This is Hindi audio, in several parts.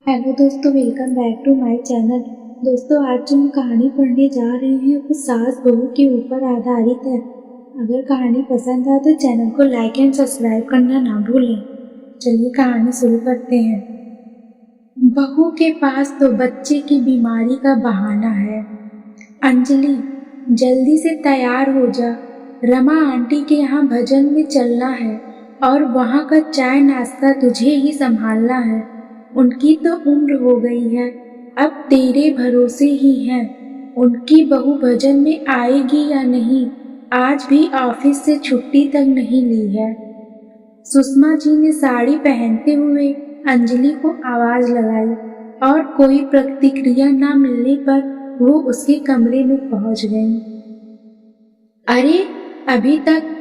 हेलो दोस्तों, welcome back to my channel. दोस्तों, आज जो हम कहानी पढ़ने जा रहे हैं वो सास बहू के ऊपर आधारित है। अगर कहानी पसंद आए तो चैनल को लाइक एंड सब्सक्राइब करना ना भूलें। चलिए कहानी शुरू करते हैं। बहू के पास तो बच्चे की बीमारी का बहाना है। अंजलि, जल्दी से तैयार हो जा, रमा आंटी के यहाँ भजन में चलना है और वहाँ का चाय नाश्ता तुझे ही संभालना है। उनकी तो उम्र हो गई है, अब तेरे भरोसे ही है। उनकी बहू भजन में आएगी या नहीं, आज भी ऑफिस से छुट्टी तक नहीं ली है। सुषमा जी ने साड़ी पहनते हुए अंजलि को आवाज लगाई और कोई प्रतिक्रिया न मिलने पर वो उसके कमरे में पहुंच गई। अरे, अभी तक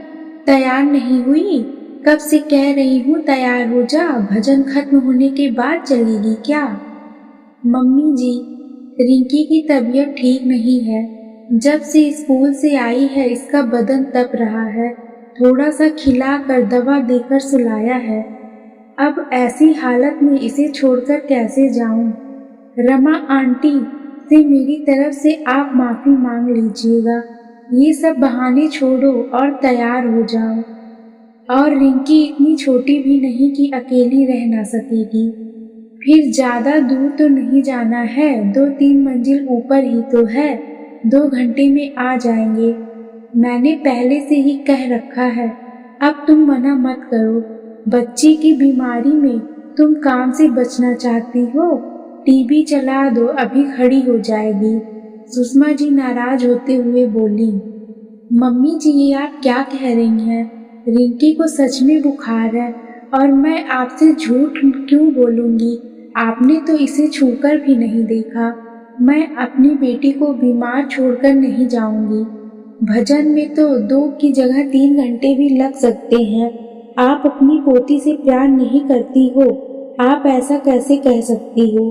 तैयार नहीं हुई? कब से कह रही हूँ तैयार हो जा, भजन खत्म होने के बाद चलेगी क्या? मम्मी जी, रिंकी की तबीयत ठीक नहीं है। जब से स्कूल से आई है इसका बदन तप रहा है। थोड़ा सा खिला कर दवा देकर सुलाया है। अब ऐसी हालत में इसे छोड़कर कैसे जाऊं? रमा आंटी से मेरी तरफ से आप माफी मांग लीजिएगा। ये सब बहाने छोड़ो और तैयार हो जाओ। और रिंकी इतनी छोटी भी नहीं कि अकेली रह ना सकेगी। फिर ज्यादा दूर तो नहीं जाना है, 2-3 मंजिल ऊपर ही तो है। 2 घंटे में आ जाएंगे। मैंने पहले से ही कह रखा है, अब तुम मना मत करो। बच्ची की बीमारी में तुम काम से बचना चाहती हो? टीवी चला दो, अभी खड़ी हो जाएगी। सुषमा जी नाराज होते हुए बोली। मम्मी जी, ये आप क्या कह रही हैं? रिंकी को सच में बुखार है और मैं आपसे झूठ क्यों बोलूंगी? आपने तो इसे छूकर भी नहीं देखा। मैं अपनी बेटी को बीमार छोड़कर नहीं जाऊंगी। भजन में तो 2 की जगह 3 घंटे भी लग सकते हैं। आप अपनी पोती से प्यार नहीं करती हो? आप ऐसा कैसे कह सकती हो?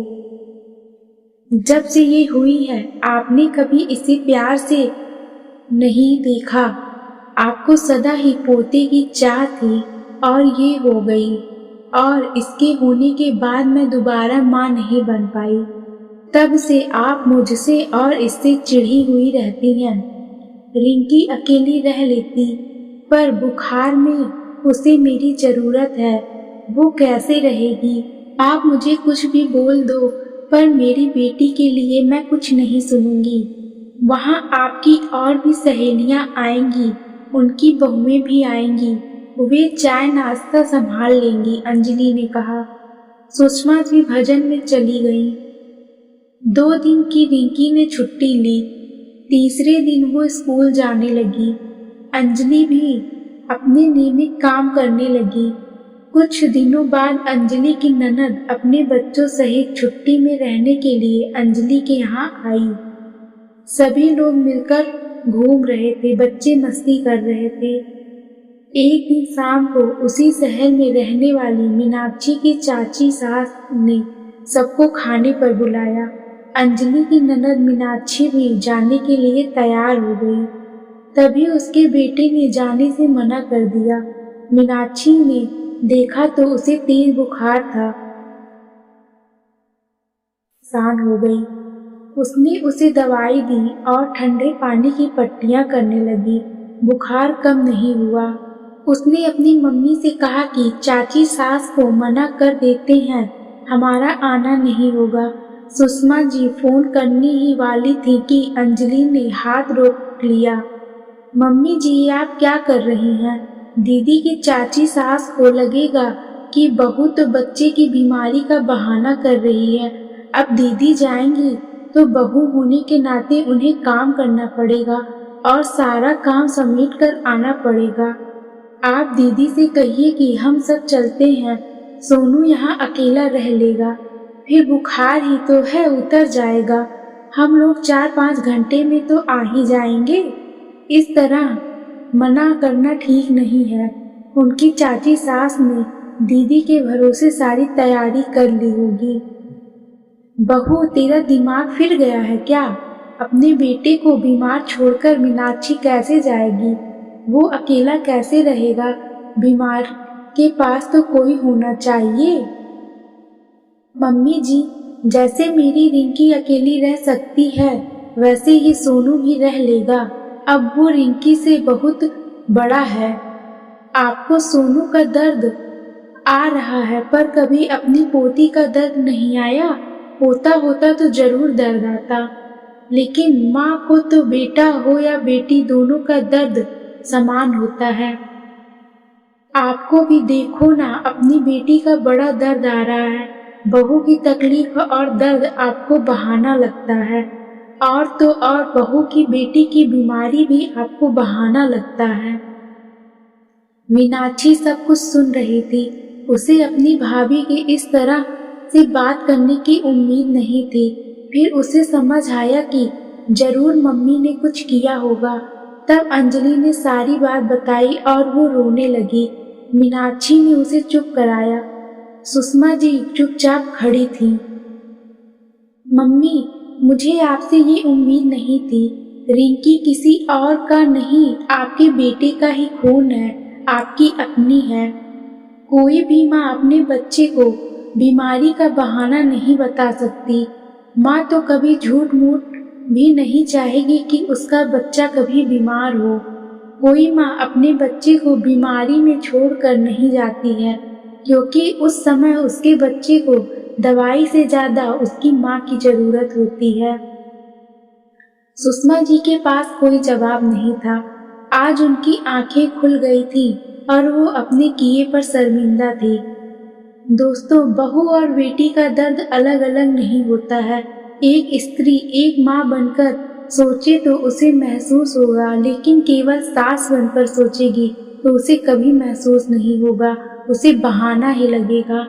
जब से ये हुई है आपने कभी इसे प्यार से नहीं देखा। आपको सदा ही पोते की चाह थी और ये हो गई। और इसके होने के बाद मैं दोबारा माँ नहीं बन पाई। तब से आप मुझसे और इससे चिढ़ी हुई रहती हैं। रिंकी अकेली रह लेती, पर बुखार में उसे मेरी जरूरत है। वो कैसे रहेगी? आप मुझे कुछ भी बोल दो, पर मेरी बेटी के लिए मैं कुछ नहीं सुनूंगी। वहाँ आपकी और भी सहेलियाँ आएंगी, उनकी बहुएं भी आएंगी। वे चाय नाश्ता संभाल लेंगी, अंजलि ने कहा। सुषमा जी भजन में चली गई। 2 दिन की रिंकी ने छुट्टी ली। तीसरे दिन वो स्कूल जाने लगी। अंजलि भी अपने नियमित काम करने लगी। कुछ दिनों बाद अंजलि की ननद अपने बच्चों सहित छुट्टी में रहने के लिए अंजलि के यहाँ आई। सभी लोग मिलकर घूम रहे थे, बच्चे मस्ती कर रहे थे। एक दिन शाम को उसी शहर में रहने वाली मीनाक्षी की चाची सास ने सबको खाने पर बुलाया। अंजलि की ननद मीनाक्षी भी जाने के लिए तैयार हो गई। तभी उसके बेटे ने जाने से मना कर दिया। मीनाक्षी ने देखा तो उसे तेज बुखार था। शान हो गई। उसने उसे दवाई दी और ठंडे पानी की पट्टियां करने लगी। बुखार कम नहीं हुआ। उसने अपनी मम्मी से कहा कि चाची सास को मना कर देते हैं, हमारा आना नहीं होगा। सुषमा जी फोन करने ही वाली थी कि अंजलि ने हाथ रोक लिया। मम्मी जी, आप क्या कर रही हैं? दीदी की चाची सास को लगेगा कि बहू तो बच्चे की बीमारी का बहाना कर रही है। अब दीदी जाएंगी तो बहू होने के नाते उन्हें काम करना पड़ेगा और सारा काम समेट कर आना पड़ेगा। आप दीदी से कहिए कि हम सब चलते हैं, सोनू यहाँ अकेला रह लेगा। फिर बुखार ही तो है, उतर जाएगा। हम लोग 4-5 घंटे में तो आ ही जाएंगे। इस तरह मना करना ठीक नहीं है। उनकी चाची सास ने दीदी के भरोसे सारी तैयारी कर ली होगी। बहू, तेरा दिमाग फिर गया है क्या? अपने बेटे को बीमार छोड़कर मीनाक्षी कैसे जाएगी? वो अकेला कैसे रहेगा? बीमार के पास तो कोई होना चाहिए। मम्मी जी, जैसे मेरी रिंकी अकेली रह सकती है वैसे ही सोनू भी रह लेगा। अब वो रिंकी से बहुत बड़ा है। आपको सोनू का दर्द आ रहा है पर कभी अपनी पोती का दर्द नहीं आया। होता तो जरूर दर्द आता, लेकिन माँ को तो बेटा हो या बेटी दोनों का दर्द समान होता है। आपको भी देखो ना, अपनी बेटी का बड़ा दर्द आ रहा है। बहू की तकलीफ और दर्द आपको बहाना लगता है, और तो और बहू की बेटी की बीमारी भी आपको बहाना लगता है। मीनाक्षी सब कुछ सुन रही थी। उसे अपनी भाभी के इस तरह से बात करने की उम्मीद नहीं थी। फिर उसे समझ आया कि जरूर मम्मी ने कुछ किया होगा। तब अंजलि ने सारी बात बताई और वो रोने लगी। मीनाक्षी ने उसे चुप कराया। सुषमा जी चुपचाप खड़ी थी। मम्मी, मुझे आपसे ये उम्मीद नहीं थी। रिंकी किसी और का नहीं, आपके बेटे का ही खून है, आपकी अपनी है। कोई भी माँ अपने बच्चे को बीमारी का बहाना नहीं बता सकती। माँ तो कभी झूठ मूठ भी नहीं चाहेगी कि उसका बच्चा कभी बीमार हो। कोई माँ अपने बच्चे को बीमारी में छोड़कर नहीं जाती है, क्योंकि उस समय उसके बच्चे को दवाई से ज्यादा उसकी माँ की जरूरत होती है। सुषमा जी के पास कोई जवाब नहीं था। आज उनकी आंखें खुल गई थी और वो अपने किए पर शर्मिंदा थी। दोस्तों, बहू और बेटी का दर्द अलग अलग नहीं होता है। एक स्त्री एक माँ बनकर सोचे तो उसे महसूस होगा, लेकिन केवल सास बनकर सोचेगी तो उसे कभी महसूस नहीं होगा, उसे बहाना ही लगेगा।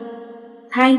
थैंक